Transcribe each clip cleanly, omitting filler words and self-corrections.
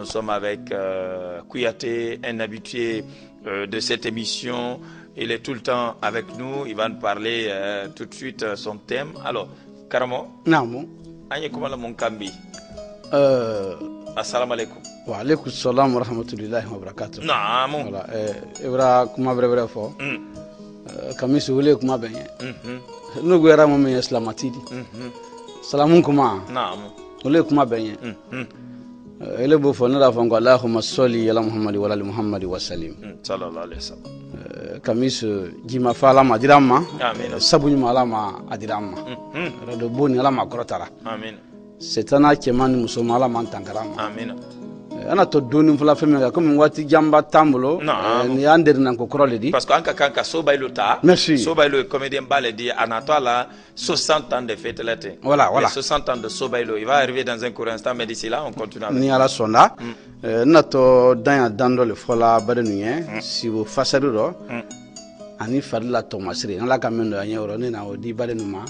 sommes avec Kouyaté, un habitué de cette émission. Il est tout le temps avec nous. Il va nous parler tout de suite son thème. Alors, Karamo. Naam. Anye kumala munkambi. Assalamu alaikum. Wa alaikum salam wa rahmatullahi wa barakatuh. Naam. Voilà. Ibra kuma brevre fo. Kamisi wule kuma benye. No gwera mo me islamatidi. Salamun kuma. Naam. Wule kuma benye. Ele bo fo na fa ngo Allahumma salli ala Muhammad wa ala Muhammad wa sallim. Sallallahu alaihi wasallam. Kamisi jima fala ma dirama. Amin. Sabuñu ma alama adirama. Rado boni alama korotara. Amin. Setana kemani muso ma alama tankarama. Amin. Ana to doni fula feme comme wati jamba tambulo ni ander nan ko krole di parce que anka kanka sobaylo ta merci sobaylo comédien bale di anatola 60 ans de fête l'été voilà 60 ans de sobaylo il va arriver dans un court instant mais d'ici là on continue avec ni ala sonda na to dan dando le fola badenu si vous fasaru do ani fadla tomasri na la kamendo anya oro ni na odi badenu ma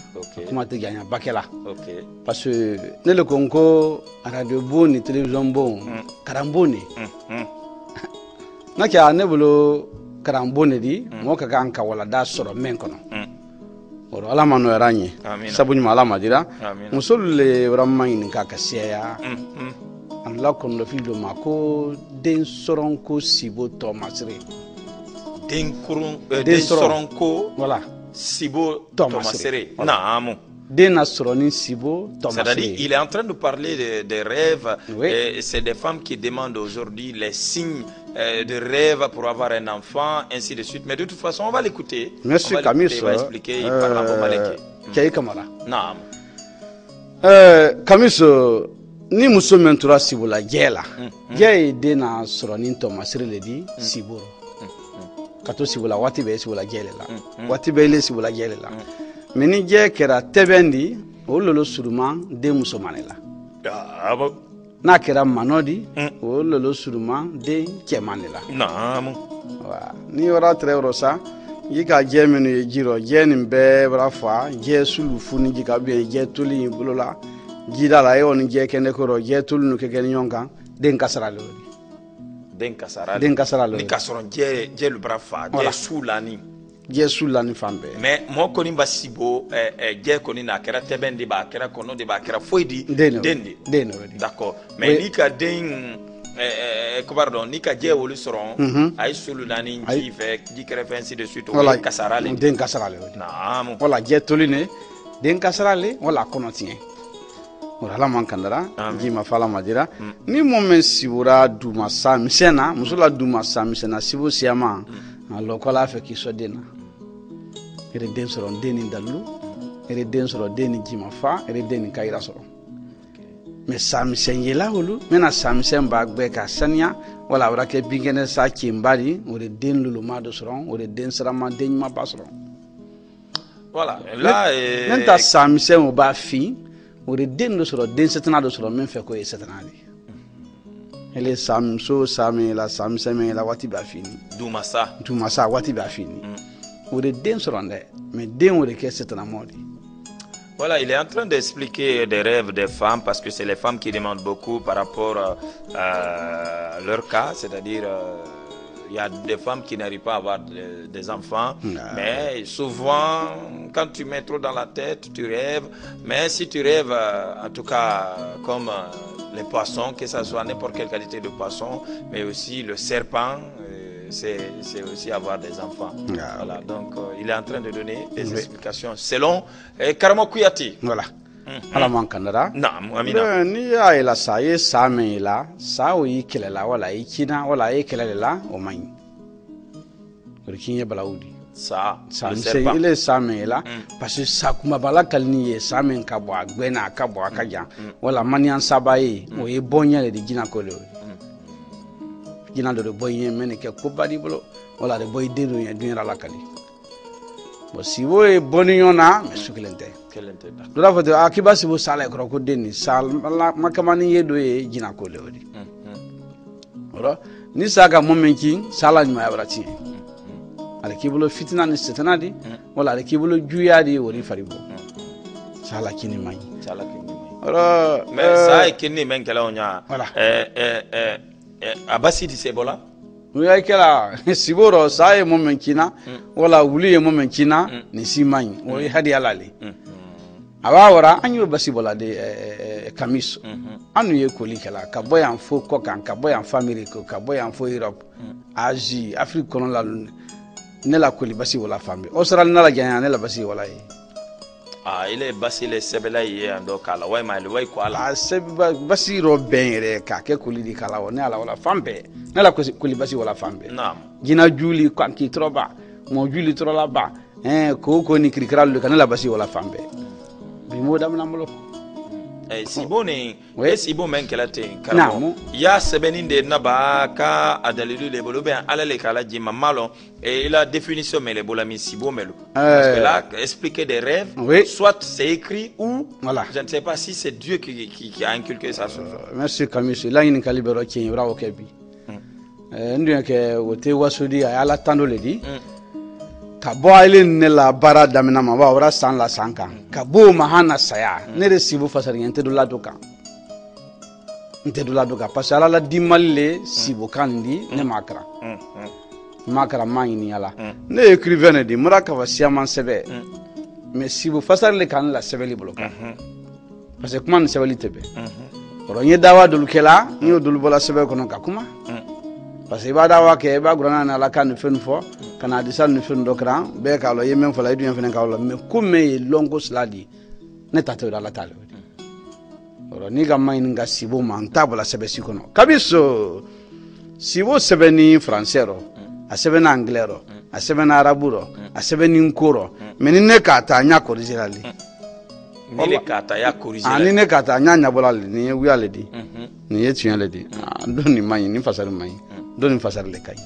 kuma te ganya bakela parce que ne le conco radio boni télévision bon karamboni na kya ne bolo karamboni di mo ka kan ka wala da soro men kono oro ala mano eranye sabuñu mala madira musolle ramma in ka ka seya an la kono fildo mako den soron ko sibo tomasri den soron ko voilà sibo tomasri naamu den asroni sibo tomasri c'est-à-dire il est en train de parler des rêves et c'est des femmes qui demandent aujourd'hui les signes de rêve pour avoir un enfant ainsi de suite mais de toute façon on va l'écouter monsieur Camille il va expliquer il parle en Bomaleke Kay Kamara naam Camille ni muso mentura sibo la jela jey den asroni tomasri le di siboro kato sibula wati be sibula jelela wati be le sibula jelela meni je kera tebendi o lolo suruma de muso manela na kera manodi o lolo suruma de kemanela naam wa ni ora 3 euros sa yika je menu ye jiro je ni be brafa je sulu funi jika be je tuli bulola jida la yo ni je kende ko ro je tulu no ke ken nyonka den kasaralo den kasaralo ni kasoron je le brafa je sulani je sulani fambe mais mo koni basibo je koni na kera tebendi ba kera kono de ba kera foidi dendi d'accord mais ni ka den pardon ni ka je wolu soron ay sulani ji fe ji kera ainsi de suite o kasarale den kasarale naam wala je toline den kasarale wala kono tien wala man kandara jima fala madira ni momen sibura duma sa misena musula duma sa misena sibo siama allo kola fe ki sodena ere den soron deni dallu ere den soron deni jima fa ere deni kayira soron mais sa misen yela holu mena sa misen ba gbe ka sanya wala wara ke bingene sa kimbali ore den lulu ma do soron ore den sarama den ma basron voilà là menta sa misen o ba fi ore den do soro den setana do soro men fe ko e setana li ele samso sami la samseme la wati ba fini dumasa wati ba fini ore den soro nde mais den ore ke setana modi. Voilà, il est en train d'expliquer des rêves des femmes parce que c'est les femmes qui demandent beaucoup par rapport à leur cas, c'est-à-dire il y a des femmes qui n'arrivent pas à avoir des enfants, mais souvent, quand tu mets trop dans la tête, tu rêves. Mais si tu rêves, en tout cas, comme les poissons, que ce soit n'importe quelle qualité de poisson, mais aussi le serpent, c'est aussi avoir des enfants. Voilà, donc il est en train de donner des explications selon Karamo Kouyaté. Voilà. Ala man kanara amina ni ya ila sa ye sa me la sa o yi kelela wala yi kina wala yi kelela o man rikinye balaudi sa se ile sa me la parce que sa kuma bala kalni ye sa men ka bo agbena ka bo akaja wala manian sabaye o ye bonya le digina ko le gina do boyen men ke ko badi bolo wala de boy denu ye dunira la kali bo si wo e boniona me sukilente do la foto akiba si bo sala ko ko deni sal makamani ye do ye gina ko le odi ora ni saga momenki sala ni ma yabrati ala kibulo fitna ni setana di wala ala kibulo juya di wori faribo ça la kini mai ça la kini alors mais ça est kini men kala onya voilà abasi di sebola oui ay kala siboro ça est moment kina wala wuli e moment kina ni simai o hadi alale awa wara anyo basi bola de kamis anu ye koli kala ka boyan fo ko kan ka boyan family ko ka boyan fo Europe Asie Afrique kono la ne la koli basi wala famille Australie na la ganya ne la basi wala yi ile basi le sebela yi ando kala way ma le way ko ala seba basi ro benre ka ke koli di kala ne ala wala fambe ne la koli basi wala fambe naam gina juli kan ki troba mo juli trola ba ko ni krikral le kan la basi wala fambe bi mo dam namlo sibone sibo men kelate karamo ya sebeninde naba ka adalilu le bolo ben ala le kala jima malo et la définition mais le bolami sibo melo parce que là expliquer des rêves soit c'est écrit ou voilà je ne sais pas si c'est Dieu qui a inculqué ça sur merci Kamisu là in kalibero ki brawo kebi ndu ke wote wasudi ala tando le di ka bo ile ne la bara damina ma ba wara san la sanka ka bo mahana saya ne resibu fasari ente do la doka parce que ala la dimalle sibo kandi ne makra mangini ala ne écrivain di muraka wa siaman sebe mais sibo fasari le kan la sebe li bloka parce que comment sebe li tebe ro nye dawa dul kela ni dul bola sebe kono ka kuma parce que ba dawa ke ba grana na la kan fen fo kana disan ni fen dokran be ka lo yemen fo la idu fen ka lo mais comme longo sladi ne tato da la talo ro ni ga mai nga sibo man tabla sebe sikono kabiso sibo sebe ni francero a sebe na anglero a sebe na araburo a sebe ni nkoro mais ne ka ta nya originally ni le ka ta ya originally ani ne ka ta nya bolali ni wi ale di ni yetu ale di doni mai ni fasari mai doni fasari le kai